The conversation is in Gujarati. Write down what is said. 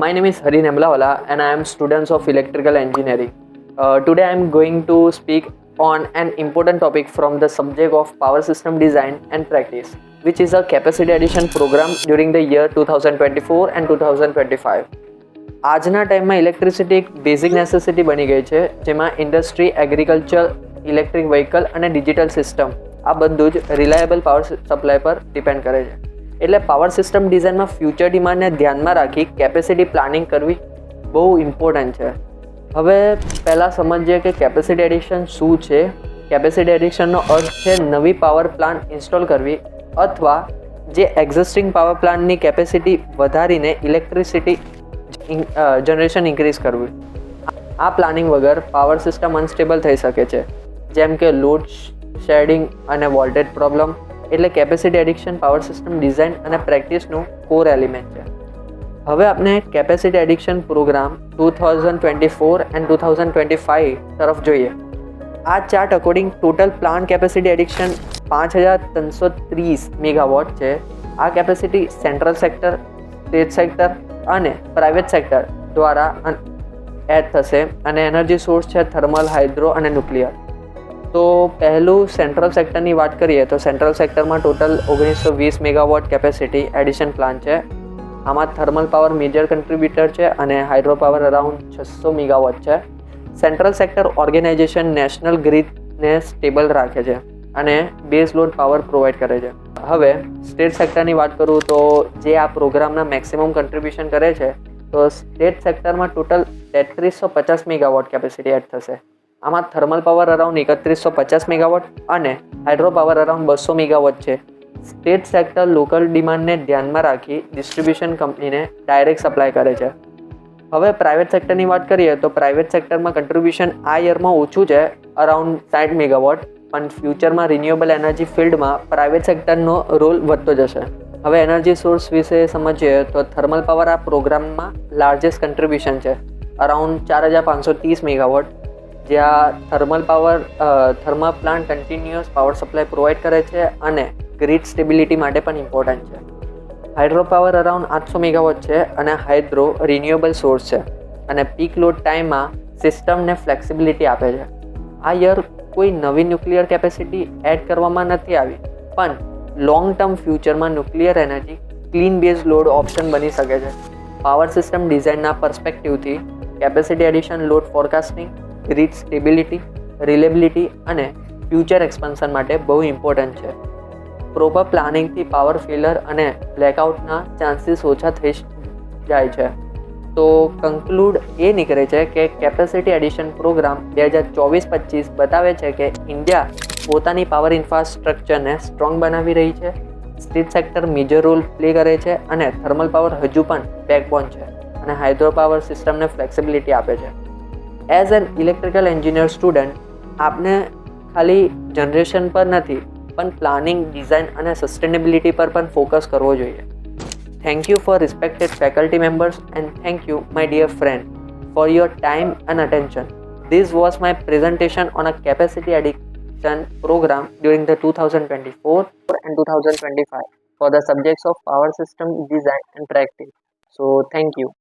My name is Hari Nemlawala and I am student of electrical engineering. Today I am going to speak on an important topic from the subject of power system design and practice, which is a capacity addition program during the year 2024 and 2025. આજના ટાઈમમાં ઇલેક્ટ્રિસિટી એક બેઝિક નેસેસિટી બની ગઈ છે, જેમાં ઇન્ડસ્ટ્રી, એગ્રીકલ્ચર, ઇલેક્ટ્રિક વ્હીકલ અને ડિજિટલ સિસ્ટમ આ બધું જ રિલાયબલ પાવર સપ્લાય પર ડિપેન્ડ કરે છે. એટલે પાવર સિસ્ટમ ડિઝાઇનમાં ફ્યુચર ડિમાન્ડને ધ્યાનમાં રાખી કેપેસિટી પ્લાનિંગ કરવી બહુ ઇમ્પોર્ટન્ટ છે. હવે પહેલાં સમજીએ કે કેપેસિટી એડિશન શું છે. કેપેસિટી એડિશનનો અર્થ છે નવી પાવર પ્લાન્ટ ઇન્સ્ટોલ કરવી અથવા જે એક્ઝિસ્ટિંગ પાવર પ્લાન્ટની કેપેસિટી વધારીને ઇલેક્ટ્રિસિટી જનરેશન ઇન્ક્રીઝ કરવી. આ પ્લાનિંગ વગર પાવર સિસ્ટમ અનસ્ટેબલ થઈ શકે છે, જેમ કે લોડ શેડિંગ અને વોલ્ટેજ પ્રોબ્લેમ. એટલે capacity addiction power system design અને પ્રેક્ટિસનું કોર એલિમેન્ટ છે. હવે આપણે કેપેસિટી એડિક્શન પ્રોગ્રામ 2024 એન્ડ 2025 તરફ જોઈએ. આ chart according total plant capacity addiction 5330 megawatt છે. આ capacity central sector, state sector અને પ્રાઇવેટ સેક્ટર દ્વારા એડ થશે અને એનર્જી સોર્સ છે થર્મલ, હાઇડ્રો અને ન્યુક્લિયર. તો પહેલું સેન્ટ્રલ સેક્ટરની વાત કરીએ તો સેન્ટ્રલ સેક્ટરમાં total 1920 megawatt capacity addition plan છે. આમાં થર્મલ પાવર મેજર કન્ટ્રીબ્યુટર છે અને હાઇડ્રો પાવર અરાઉન્ડ 600 મેગાવોટ છે. સેન્ટ્રલ સેક્ટર ઓર્ગેનાઇઝેશન નેશનલ ગ્રીડને સ્ટેબલ રાખે છે અને બેઝ લોડ પાવર પ્રોવાઈડ કરે છે. હવે સ્ટેટ સેક્ટરની વાત કરું તો જે આ પ્રોગ્રામના મેક્સિમમ કન્ટ્રીબ્યુશન કરે છે, તો સ્ટેટ સેક્ટરમાં ટોટલ 3350 મેગાવોટ કેપેસિટી એડ થશે. આમાં થર્મલ પાવર અરાઉન્ડ 3150 મેગાવોટ અને હાઇડ્રો પાવર અરાઉન્ડ 200 મેગાવોટ છે. સ્ટેટ સેક્ટર લોકલ ડિમાન્ડને ધ્યાનમાં રાખી ડિસ્ટ્રીબ્યુશન કંપનીને ડાયરેક્ટ સપ્લાય કરે છે. હવે પ્રાઇવેટ સેક્ટરની વાત કરીએ તો પ્રાઇવેટ સેક્ટરમાં કન્ટ્રીબ્યુશન આ યરમાં ઓછું છે, અરાઉન્ડ 60 મેગાવોટ, પણ ફ્યુચરમાં રિન્યુએબલ એનર્જી ફિલ્ડમાં પ્રાઇવેટ સેક્ટરનો રોલ વધતો જશે. હવે એનર્જી સોર્સ વિશે સમજીએ તો થર્મલ પાવર આ પ્રોગ્રામમાં લાર્જેસ્ટ કન્ટ્રીબ્યુશન છે, અરાઉન્ડ 4530 મેગાવોટ. જ્યાં thermal plant continuous power supply provide કરે છે અને ગ્રીડ સ્ટેબિલિટી માટે પણ ઇમ્પોર્ટન્ટ છે. હાઇડ્રો પાવર અરાઉન્ડ 800 મેગાવોટ છે અને હાઇડ્રો રિન્યુએબલ સોર્સ છે અને પીક લોડ ટાઈમમાં સિસ્ટમને ફ્લેક્સિબિલિટી આપે છે. આ યર કોઈ નવી ન્યુક્લિયર કેપેસિટી એડ કરવામાં નથી આવી, પણ લોંગ ટર્મ ફ્યુચરમાં nuclear energy clean base load option બની શકે છે. પાવર સિસ્ટમ ડિઝાઇનના પર્સપેક્ટિવથી capacity addition load forecasting, grid stability, reliability અને ફ્યુચર એક્સપાન્શન માટે બહુ ઇમ્પોર્ટન્ટ છે. પ્રોપર પ્લાનિંગથી પાવર ફેલર અને બ્લેકઆઉટના ચાન્સીસ ઓછા થઈ જાય છે. તો કન્ક્લુડ એ નીકળે છે કે કેપેસિટી એડિશન પ્રોગ્રામ 2024-25 બતાવે છે કે ઇન્ડિયા પોતાની પાવર ઇન્ફ્રાસ્ટ્રક્ચરને સ્ટ્રોંગ બનાવી રહી છે. State sector major role play કરે છે અને થર્મલ પાવર હજુ પણ બેકબોન છે અને હાઇડ્રો પાવર સિસ્ટમને ફ્લેક્સિબિલિટી આપે છે. As an electrical engineer student આપને ખાલી જનરેશન પર નથી, પણ પ્લાનિંગ, ડિઝાઇન અને સસ્ટેનેબિલિટી પર પણ ફોકસ કરવો જોઈએ. Thank you for respected faculty members and thank you my dear friend for your time and attention. This was my presentation on a capacity addiction program during the 2024 and 2025 for the subjects of power system design and practice. So thank you.